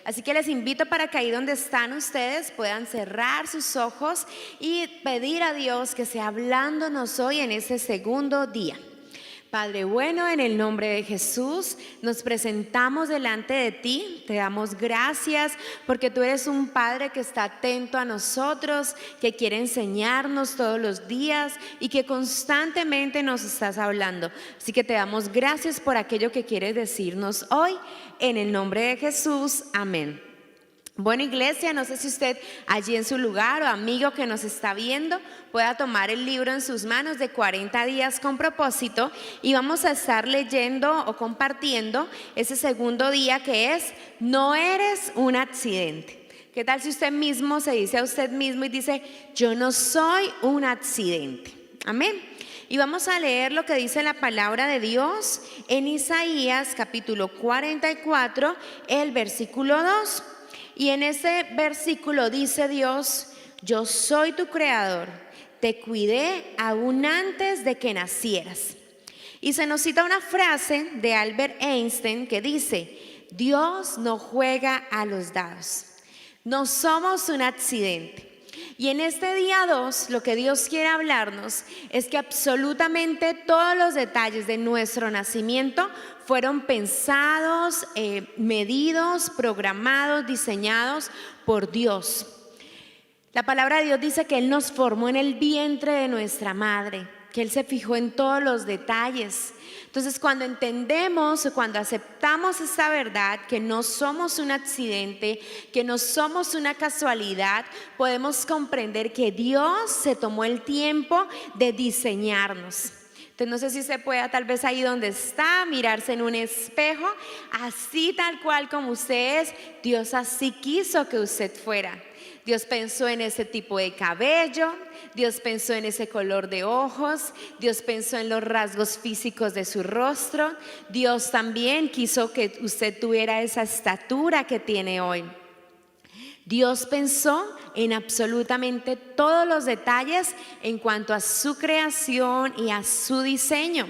Así que les invito para que ahí donde están ustedes puedan cerrar sus ojos y pedir a Dios que sea hablándonos hoy en este segundo día. Padre bueno, en el nombre de Jesús, nos presentamos delante de ti, te damos gracias porque tú eres un Padre que está atento a nosotros, que quiere enseñarnos todos los días y que constantemente nos estás hablando. Así que te damos gracias por aquello que quieres decirnos hoy, en el nombre de Jesús, amén. Bueno, iglesia, no sé si usted allí en su lugar o amigo que nos está viendo pueda tomar el libro en sus manos de 40 días con propósito y vamos a estar leyendo o compartiendo ese segundo día que es No eres un accidente. ¿Qué tal si usted mismo se dice a usted mismo y dice yo no soy un accidente? Amén. Y vamos a leer lo que dice la palabra de Dios en Isaías capítulo 44, el versículo 2. Y en ese versículo dice Dios, yo soy tu creador, te cuidé aún antes de que nacieras. Y se nos cita una frase de Albert Einstein que dice, Dios no juega a los dados, no somos un accidente. Y en este día 2 lo que Dios quiere hablarnos es que absolutamente todos los detalles de nuestro nacimiento fueron pensados, medidos, programados, diseñados por Dios. La palabra de Dios dice que Él nos formó en el vientre de nuestra madre, que Él se fijó en todos los detalles. Entonces, cuando entendemos, cuando aceptamos esta verdad, que no somos un accidente, que no somos una casualidad, podemos comprender que Dios se tomó el tiempo de diseñarnos. Entonces, no sé si se pueda tal vez ahí donde está, mirarse en un espejo, así tal cual como usted es, Dios así quiso que usted fuera. Dios pensó en ese tipo de cabello, Dios pensó en ese color de ojos, Dios pensó en los rasgos físicos de su rostro, Dios también quiso que usted tuviera esa estatura que tiene hoy. Dios pensó en absolutamente todos los detalles en cuanto a su creación y a su diseño.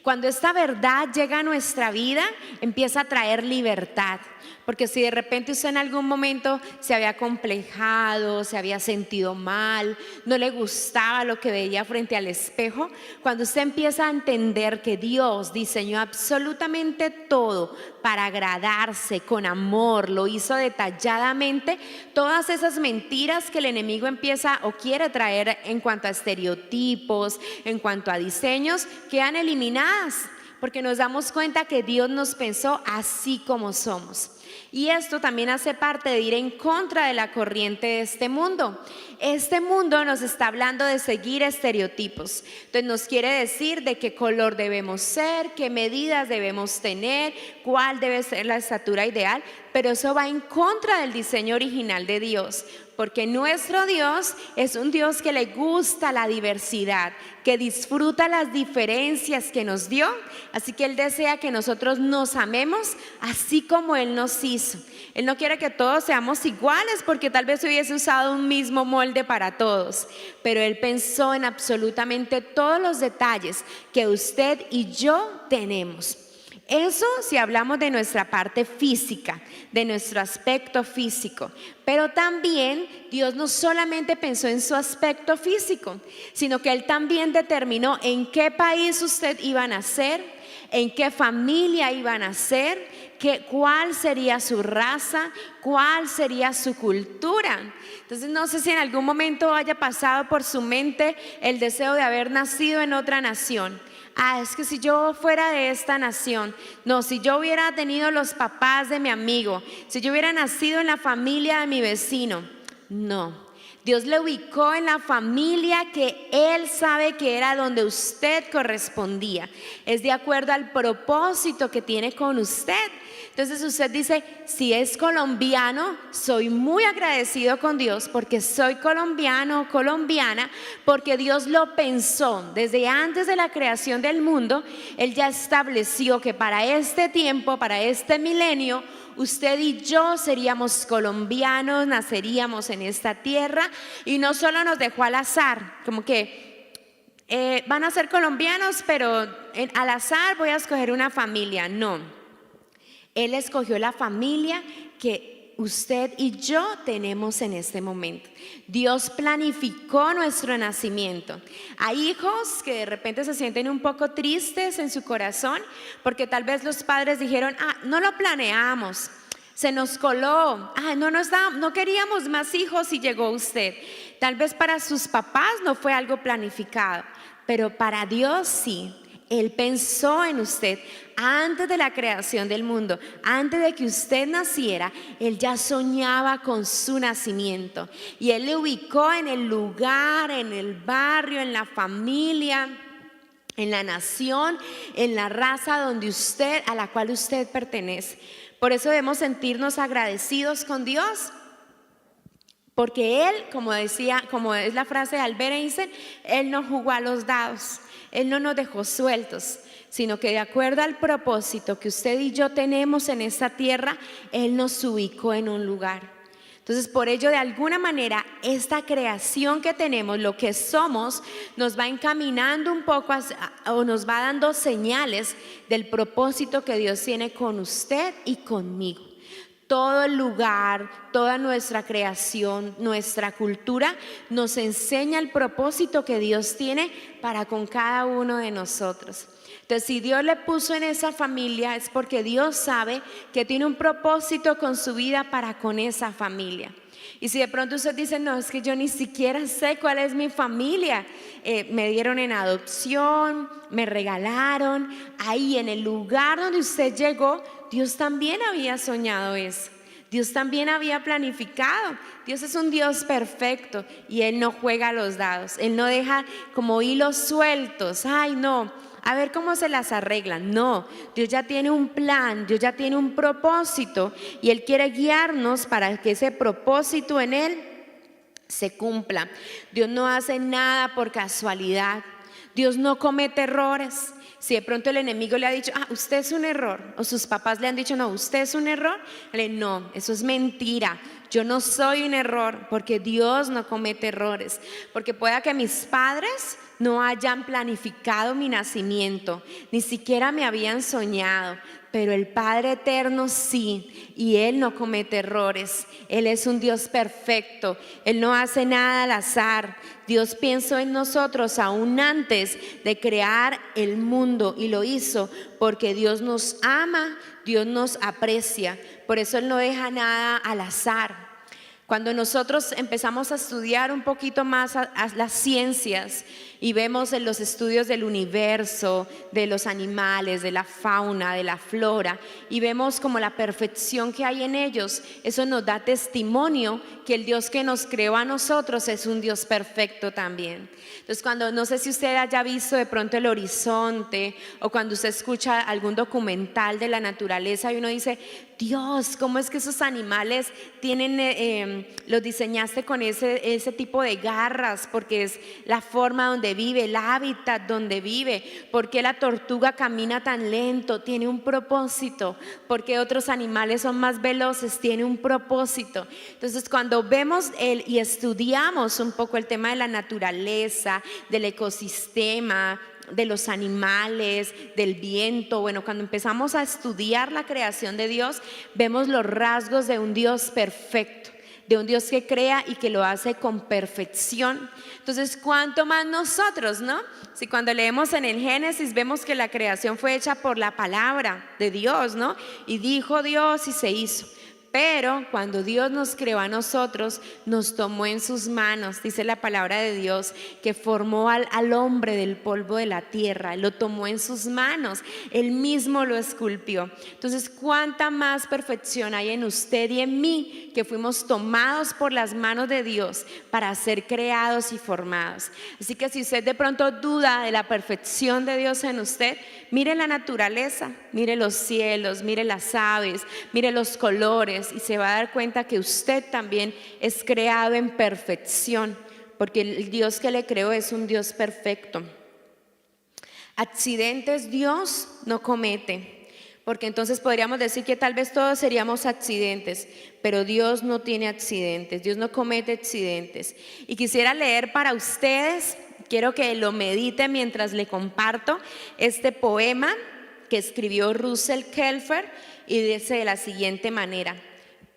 Cuando esta verdad llega a nuestra vida, empieza a traer libertad. Porque si de repente usted en algún momento se había complejado, se había sentido mal, no le gustaba lo que veía frente al espejo, cuando usted empieza a entender que Dios diseñó absolutamente todo para agradarse con amor, lo hizo detalladamente, todas esas mentiras que el enemigo empieza o quiere traer en cuanto a estereotipos, en cuanto a diseños, quedan eliminadas. Porque nos damos cuenta que Dios nos pensó así como somos. Y esto también hace parte de ir en contra de la corriente de este mundo. Este mundo nos está hablando de seguir estereotipos. Entonces nos quiere decir de qué color debemos ser, qué medidas debemos tener, cuál debe ser la estatura ideal. Pero eso va en contra del diseño original de Dios. Porque nuestro Dios es un Dios que le gusta la diversidad, que disfruta las diferencias que nos dio. Así que Él desea que nosotros nos amemos así como Él nos hizo. Él no quiere que todos seamos iguales porque tal vez hubiese usado un mismo molde para todos. Pero Él pensó en absolutamente todos los detalles que usted y yo tenemos. Eso si hablamos de nuestra parte física, de nuestro aspecto físico. Pero también Dios no solamente pensó en su aspecto físico, sino que Él también determinó en qué país usted iba a nacer, en qué familia iba a nacer, cuál sería su raza, cuál sería su cultura. Entonces no sé si en algún momento haya pasado por su mente el deseo de haber nacido en otra nación. Es que si yo fuera de esta nación, no, si yo hubiera tenido los papás de mi amigo, si yo hubiera nacido en la familia de mi vecino, no. Dios le ubicó en la familia que Él sabe que era donde usted correspondía. Es de acuerdo al propósito que tiene con usted. Entonces usted dice, si es colombiano, soy muy agradecido con Dios porque soy colombiano o colombiana, porque Dios lo pensó desde antes de la creación del mundo. Él ya estableció que para este tiempo, para este milenio, usted y yo seríamos colombianos, naceríamos en esta tierra y no solo nos dejó al azar, como que van a ser colombianos, pero al azar voy a escoger una familia. No. Él escogió la familia que usted y yo tenemos en este momento. Dios planificó nuestro nacimiento. Hay hijos que de repente se sienten un poco tristes en su corazón porque tal vez los padres dijeron, no lo planeamos, se nos coló, no queríamos más hijos y llegó usted. Tal vez para sus papás no fue algo planificado, pero para Dios sí. Él pensó en usted antes de la creación del mundo, antes de que usted naciera. Él ya soñaba con su nacimiento y Él le ubicó en el lugar, en el barrio, en la familia, en la nación, en la raza a la cual usted pertenece. Por eso debemos sentirnos agradecidos con Dios, porque Él, como es la frase de Albert Einstein, Él no jugó a los dados. Él no nos dejó sueltos, sino que de acuerdo al propósito que usted y yo tenemos en esta tierra, Él nos ubicó en un lugar. Entonces, por ello, de alguna manera, esta creación que tenemos, lo que somos, nos va encaminando un poco o nos va dando señales del propósito que Dios tiene con usted y conmigo. Todo el lugar, toda nuestra creación, nuestra cultura nos enseña el propósito que Dios tiene para con cada uno de nosotros. Entonces, si Dios le puso en esa familia, es porque Dios sabe que tiene un propósito con su vida para con esa familia. Y si de pronto usted dice, no, es que yo ni siquiera sé cuál es mi familia, me dieron en adopción, me regalaron, ahí en el lugar donde usted llegó, Dios también había soñado eso. Dios también había planificado. Dios es un Dios perfecto y Él no juega los dados. Él no deja como hilos sueltos. Ay, no, a ver cómo se las arreglan. No, Dios ya tiene un plan, Dios ya tiene un propósito y Él quiere guiarnos para que ese propósito en Él se cumpla. Dios no hace nada por casualidad. Dios no comete errores. Si de pronto el enemigo le ha dicho, usted es un error, o sus papás le han dicho, no, usted es un error, no, eso es mentira. Yo no soy un error, porque Dios no comete errores. Porque pueda que mis padres no hayan planificado mi nacimiento, ni siquiera me habían soñado, pero el Padre eterno sí, y Él no comete errores. Él es un Dios perfecto, Él no hace nada al azar. Dios pensó en nosotros aún antes de crear el mundo y lo hizo porque Dios nos ama, Dios nos aprecia. Por eso Él no deja nada al azar. Cuando nosotros empezamos a estudiar un poquito más a las ciencias y vemos en los estudios del universo, de los animales, de la fauna, de la flora, y vemos como la perfección que hay en ellos, eso nos da testimonio que el Dios que nos creó a nosotros es un Dios perfecto también. Entonces, no sé si usted haya visto de pronto El Horizonte, o cuando usted escucha algún documental de la naturaleza y uno dice, Dios, ¿cómo es que esos animales los diseñaste con ese tipo de garras? Porque es la forma donde vive, el hábitat donde vive. ¿Por qué la tortuga camina tan lento? Tiene un propósito. ¿Por qué otros animales son más veloces? Tiene un propósito. Entonces, cuando vemos y estudiamos un poco el tema de la naturaleza, del ecosistema, de los animales, del viento, cuando empezamos a estudiar la creación de Dios, vemos los rasgos de un Dios perfecto, de un Dios que crea y que lo hace con perfección. Entonces, ¿cuánto más nosotros, no? Si cuando leemos en el Génesis vemos que la creación fue hecha por la palabra de Dios, ¿no? Y dijo Dios y se hizo. Pero cuando Dios nos creó a nosotros, nos tomó en sus manos, dice la palabra de Dios, que formó al hombre del polvo de la tierra, lo tomó en sus manos, Él mismo lo esculpió. Entonces, ¿cuánta más perfección hay en usted y en mí, que fuimos tomados por las manos de Dios para ser creados y formados? Así que si usted de pronto duda de la perfección de Dios en usted, mire la naturaleza, mire los cielos, mire las aves, mire los colores, y se va a dar cuenta que usted también es creado en perfección, porque el Dios que le creó es un Dios perfecto. Accidentes Dios no comete, porque entonces podríamos decir que tal vez todos seríamos accidentes, pero Dios no tiene accidentes, Dios no comete accidentes. Y quisiera leer para ustedes, quiero que lo medite mientras le comparto este poema que escribió Russell Kelfer y dice de la siguiente manera: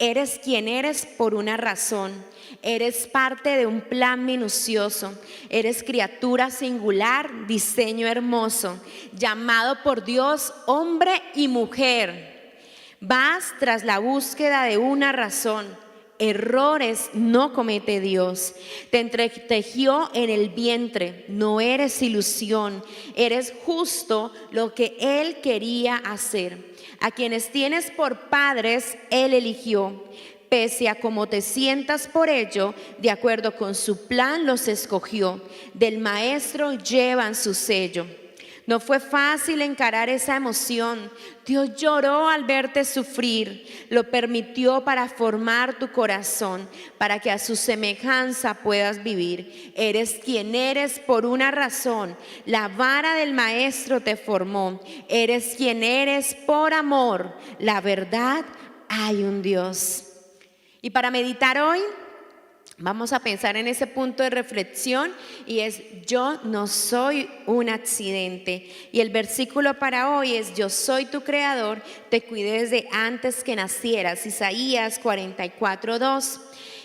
eres quien eres por una razón, eres parte de un plan minucioso, eres criatura singular, diseño hermoso, llamado por Dios hombre y mujer. Vas tras la búsqueda de una razón. Errores no comete Dios. Te entretejió en el vientre, no eres ilusión, eres justo lo que Él quería hacer. A quienes tienes por padres, Él eligió. Pese a cómo te sientas por ello, de acuerdo con su plan los escogió. Del Maestro llevan su sello. No fue fácil encarar esa emoción. Dios lloró al verte sufrir. Lo permitió para formar tu corazón, para que a su semejanza puedas vivir. Eres quien eres por una razón. La vara del Maestro te formó. Eres quien eres por amor. La verdad, hay un Dios. Y para meditar hoy, vamos a pensar en ese punto de reflexión y es: yo no soy un accidente. Y el versículo para hoy es: yo soy tu creador, te cuidé desde antes que nacieras. Isaías 44:2.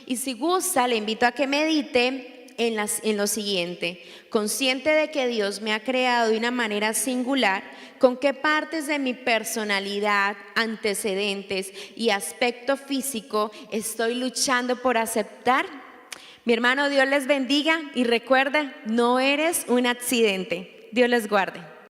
Y si gusta, le invito a que medite en lo siguiente: consciente de que Dios me ha creado de una manera singular, ¿con qué partes de mi personalidad, antecedentes y aspecto físico estoy luchando por aceptar? Mi hermano, Dios les bendiga y recuerda, no eres un accidente. Dios les guarde.